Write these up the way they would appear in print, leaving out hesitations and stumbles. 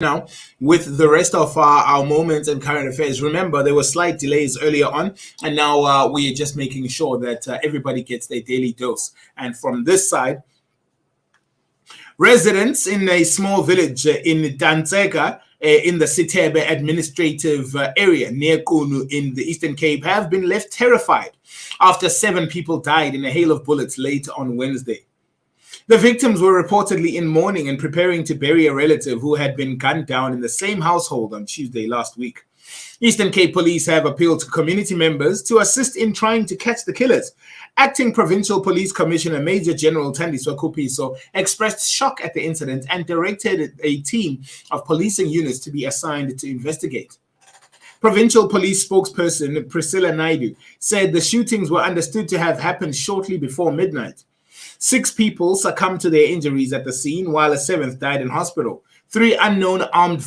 now with the rest of our moments and current affairs. Remember, there were slight delays earlier on, and now we are just making sure that everybody gets their daily dose. And from this side, residents in a small village in Danzega, in the Sitebe administrative area near Kunu in the Eastern Cape, have been left terrified after 7 people died in a hail of bullets late on Wednesday. The victims were reportedly in mourning and preparing to bury a relative who had been gunned down in the same household on Tuesday last week. Eastern Cape Police have appealed to community members to assist in trying to catch the killers. Acting Provincial Police Commissioner Major General Thandiswa Kupiso expressed shock at the incident and directed a team of policing units to be assigned to investigate. Provincial Police spokesperson Priscilla Naidu said the shootings were understood to have happened shortly before midnight. 6 people succumbed to their injuries at the scene, while a 7th died in hospital. 3 unknown armed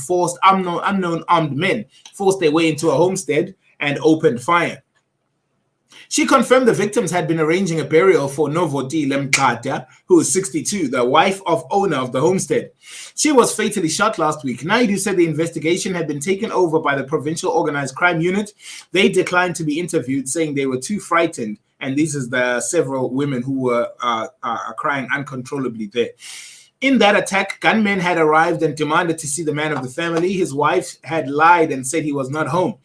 men forced their way into a homestead and opened fire. She confirmed the victims had been arranging a burial for Novotile Mkata, who is 62, the wife of owner of the homestead. She was fatally shot last week. Naidu said the investigation had been taken over by the Provincial Organized Crime Unit. They declined to be interviewed, saying they were too frightened. And these are the several women who were crying uncontrollably there. In that attack, gunmen had arrived and demanded to see the man of the family. His wife had lied and said he was not home.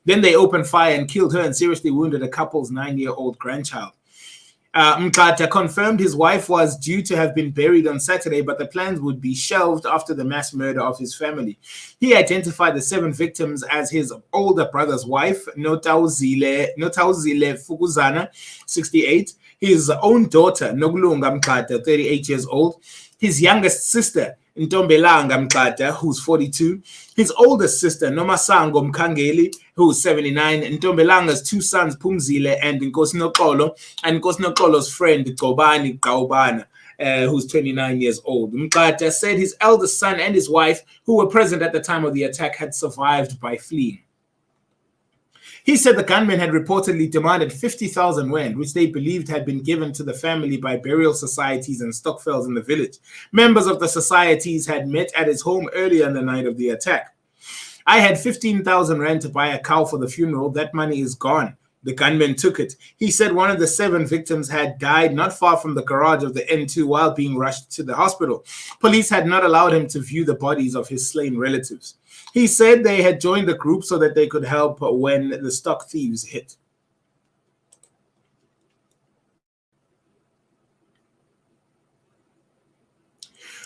Then they opened fire and killed her and seriously wounded a couple's 9-year-old grandchild. Mkata confirmed his wife was due to have been buried on Saturday, but the plans would be shelved after the mass murder of his family. He identified the 7 victims as his older brother's wife, Notauzile Fukuzana, 68, his own daughter, Nokulunga Mkata, 38 years old, his youngest sister, Ntombelanga Mkata, who's 42, his oldest sister, Nomasango Mkangeli, who's 79, Ntombelanga's 2 sons, Pumzile and Nkosinoxolo, and Nkosinoxolo's friend, Gobani Gaubana, who's 29 years old. Mkata said his eldest son and his wife, who were present at the time of the attack, had survived by fleeing. He said the gunmen had reportedly demanded 50,000 rand, which they believed had been given to the family by burial societies and stokvels in the village. Members of the societies had met at his home earlier on the night of the attack. I had 15,000 rand to buy a cow for the funeral. That money is gone. The gunmen took it. He said one of the 7 victims had died not far from the garage of the N2 while being rushed to the hospital. Police had not allowed him to view the bodies of his slain relatives. He said they had joined the group so that they could help when the stock thieves hit.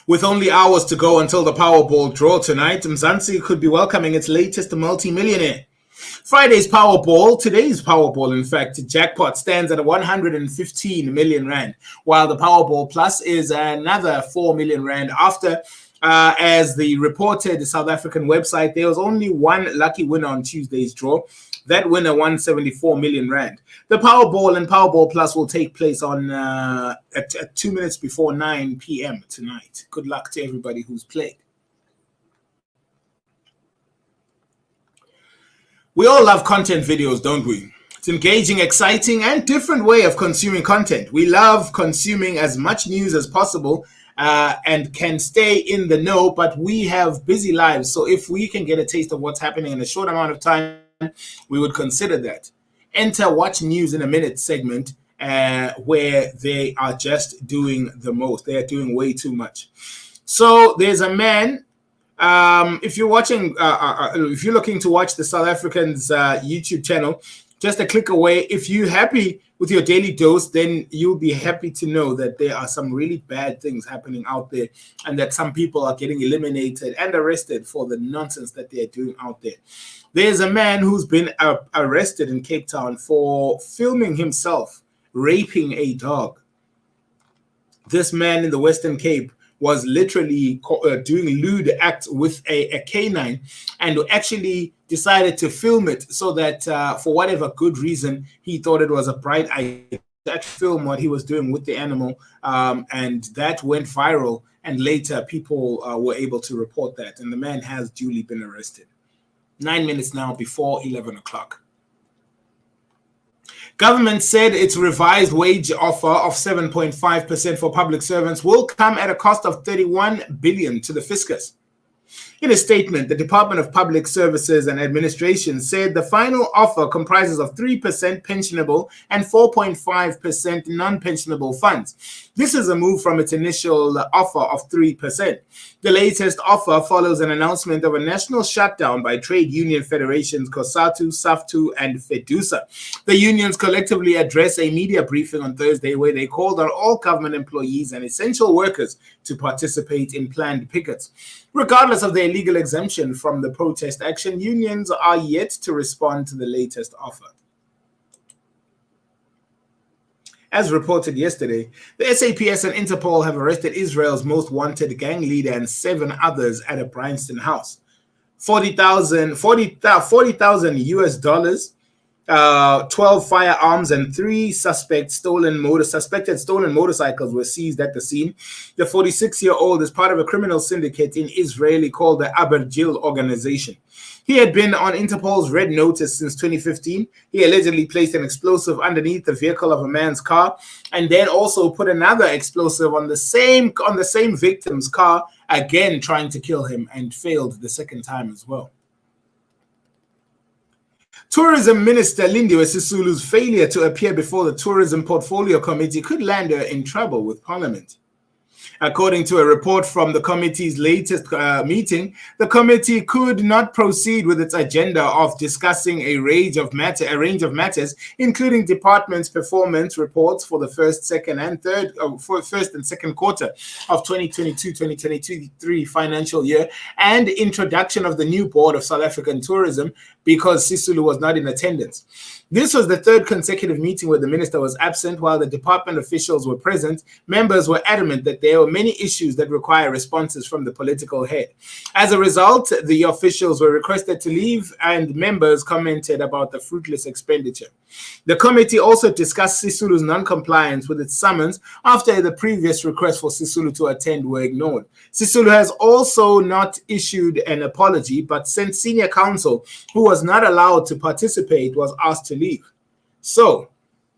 With only hours to go until the Powerball draw tonight, Mzansi could be welcoming its latest multi-millionaire. Friday's Powerball, today's Powerball, in fact, jackpot stands at 115 million rand, while the Powerball Plus is another 4 million rand after, as the reported South African website, there was only one lucky winner on Tuesday's draw. That winner won 74 million rand. The Powerball and Powerball Plus will take place on at 2 minutes before 9 p.m. tonight. Good luck to everybody who's played. We all love content videos, don't we? It's engaging, exciting, and different way of consuming content. We love consuming as much news as possible and can stay in the know, but we have busy lives. So if we can get a taste of what's happening in a short amount of time, we would consider that. Enter Watch News in a Minute segment where they are just doing the most. They are doing way too much. So there's a man. If you're watching, if you're looking to watch the South Africans YouTube channel, just a click away. If you're happy with your daily dose, then you'll be happy to know that there are some really bad things happening out there and that some people are getting eliminated and arrested for the nonsense that they're doing out there. There's a man who's been arrested in Cape Town for filming himself raping a dog. This man in the Western Cape was literally doing lewd acts with a canine and actually decided to film it so that for whatever good reason, he thought it was a bright idea to actually film what he was doing with the animal. And that went viral. And later people were able to report that. And the man has duly been arrested. 9 minutes now before 11 o'clock. Government said its revised wage offer of 7.5% for public servants will come at a cost of 31 billion to the fiscus. In a statement, the Department of Public Services and Administration said the final offer comprises of 3% pensionable and 4.5% non-pensionable funds. This is a move from its initial offer of 3%. The latest offer follows an announcement of a national shutdown by trade union federations COSATU, SAFTU, and FEDUSA. The unions collectively addressed a media briefing on Thursday where they called on all government employees and essential workers to participate in planned pickets. Regardless of their legal exemption from the protest action, unions are yet to respond to the latest offer. As reported yesterday, the SAPS and Interpol have arrested Israel's most wanted gang leader and 7 others at a Bryanston house. $40,000 US dollars, 12 firearms and 3 suspected stolen motorcycles were seized at the scene. The 46-year-old is part of a criminal syndicate in Israel called the Abergil organization. He had been on Interpol's red notice since 2015. He allegedly placed an explosive underneath the vehicle of a man's car and then also put another explosive on the same victim's car, again trying to kill him, and failed the second time as well. Tourism Minister Lindiwe Sisulu's failure to appear before the Tourism Portfolio Committee could land her in trouble with Parliament. According to a report from the committee's latest meeting, the committee could not proceed with its agenda of discussing a range of matters, including departments' performance reports for the first and second quarter of 2022-2023 financial year, and introduction of the new board of South African tourism, because Sisulu was not in attendance. This was the 3rd consecutive meeting where the minister was absent. While the department officials were present, members were adamant that there were many issues that require responses from the political head. As a result, the officials were requested to leave, and members commented about the fruitless expenditure. The committee also discussed Sisulu's non-compliance with its summons after the previous requests for Sisulu to attend were ignored. Sisulu has also not issued an apology, but sent senior counsel, who was not allowed to participate, was asked to leave. So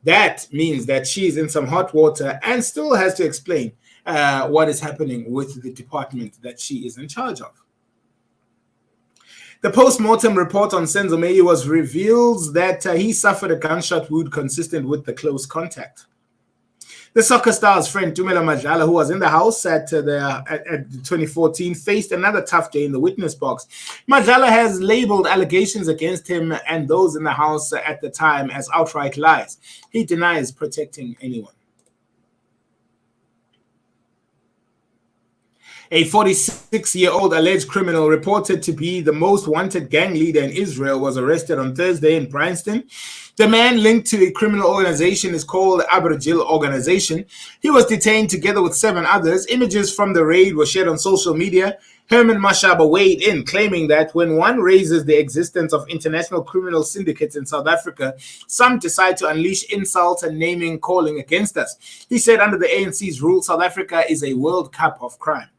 that means that she's in some hot water and still has to explain what is happening with the department that she is in charge of. The post-mortem report on Senzo Meyiwa reveals that he suffered a gunshot wound consistent with the close contact. The soccer star's friend Tumelo Madlala, who was in the house at 2014, faced another tough day in the witness box. Madlala has labeled allegations against him and those in the house at the time as outright lies. He denies protecting anyone. A 46-year-old alleged criminal reported to be the most wanted gang leader in Israel was arrested on Thursday in Bryanston. The man linked to a criminal organization is called the Abergil organization. He was detained together with 7 others. Images from the raid were shared on social media. Herman Mashaba weighed in, claiming that when one raises the existence of international criminal syndicates in South Africa, some decide to unleash insults and naming calling against us. He said under the ANC's rule, South Africa is a World Cup of crime.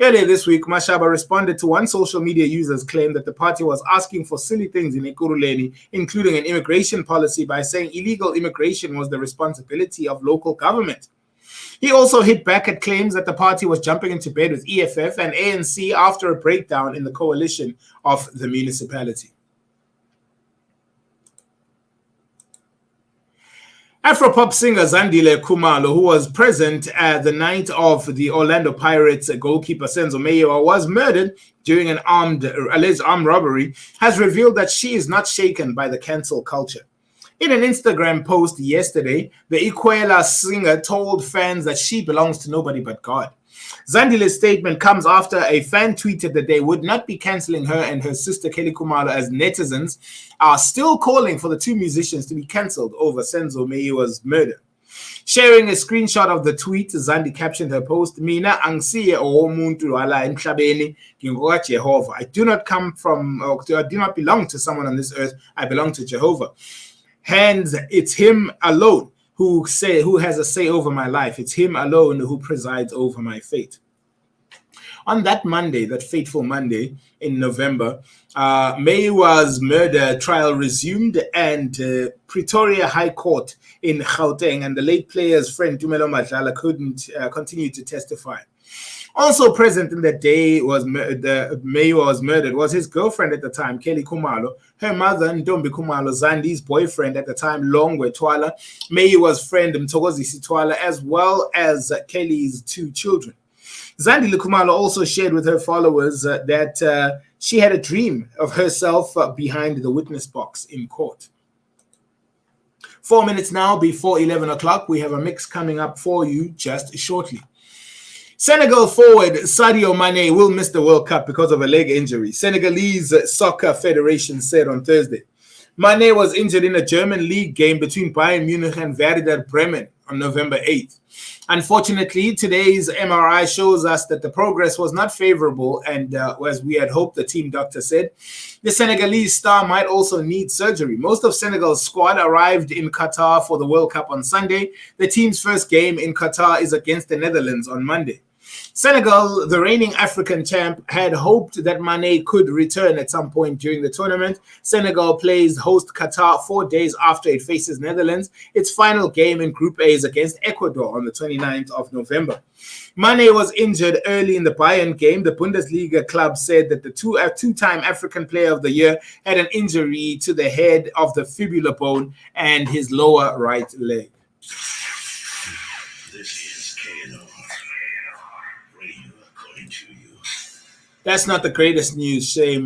Earlier this week, Mashaba responded to one social media user's claim that the party was asking for silly things in Ekurhuleni, including an immigration policy, by saying illegal immigration was the responsibility of local government. He also hit back at claims that the party was jumping into bed with EFF and ANC after a breakdown in the coalition of the municipality. Afropop singer Zandile Khumalo, who was present at the night of the Orlando Pirates goalkeeper Senzo Meyiwa was murdered during an alleged armed robbery, has revealed that she is not shaken by the cancel culture. In an Instagram post yesterday, the Ikwela singer told fans that she belongs to nobody but God. Zandile's statement comes after a fan tweeted that they would not be cancelling her and her sister Kelly Khumalo, as netizens are still calling for the 2 musicians to be cancelled over Senzo Meyiwa's murder. Sharing a screenshot of the tweet, Zandi captioned her post, "Mina angisiye owomuntu wala emhlabeni, ngingoka Jehovah. I do not belong to someone on this earth. I belong to Jehovah. Hence, it's him alone who has a say over my life. It's him alone who presides over my fate." On that Monday, that fateful Monday in November, Meyiwa's murder trial resumed, and Pretoria High Court in Gauteng and the late player's friend Tumelo Madlala couldn't continue to testify. Also present in the day May was murdered was his girlfriend at the time, Kelly Kumalo, her mother, Ntombi Kumalo, Zandi's boyfriend at the time, Longwe Twala. May was friend Mtokozisi Twala, as well as Kelly's 2 children. Zandi Lukumalo also shared with her followers that she had a dream of herself behind the witness box in court. 4 minutes now before 11 o'clock. We have a mix coming up for you just shortly. Senegal forward Sadio Mane will miss the World Cup because of a leg injury, Senegalese Soccer Federation said on Thursday. Mane was injured in a German league game between Bayern Munich and Werder Bremen on November 8th. Unfortunately, today's MRI shows us that the progress was not favorable, and as we had hoped, the team doctor said, the Senegalese star might also need surgery. Most of Senegal's squad arrived in Qatar for the World Cup on Sunday. The team's first game in Qatar is against the Netherlands on Monday. Senegal, the reigning African champ, had hoped that Mane could return at some point during the tournament. Senegal plays host Qatar 4 days after it faces Netherlands. Its final game in Group A is against Ecuador on the 29th of November. Mane was injured early in the Bayern game. The Bundesliga club said that the two-time African Player of the Year had an injury to the head of the fibula bone and his lower right leg. That's not the greatest news, Shame.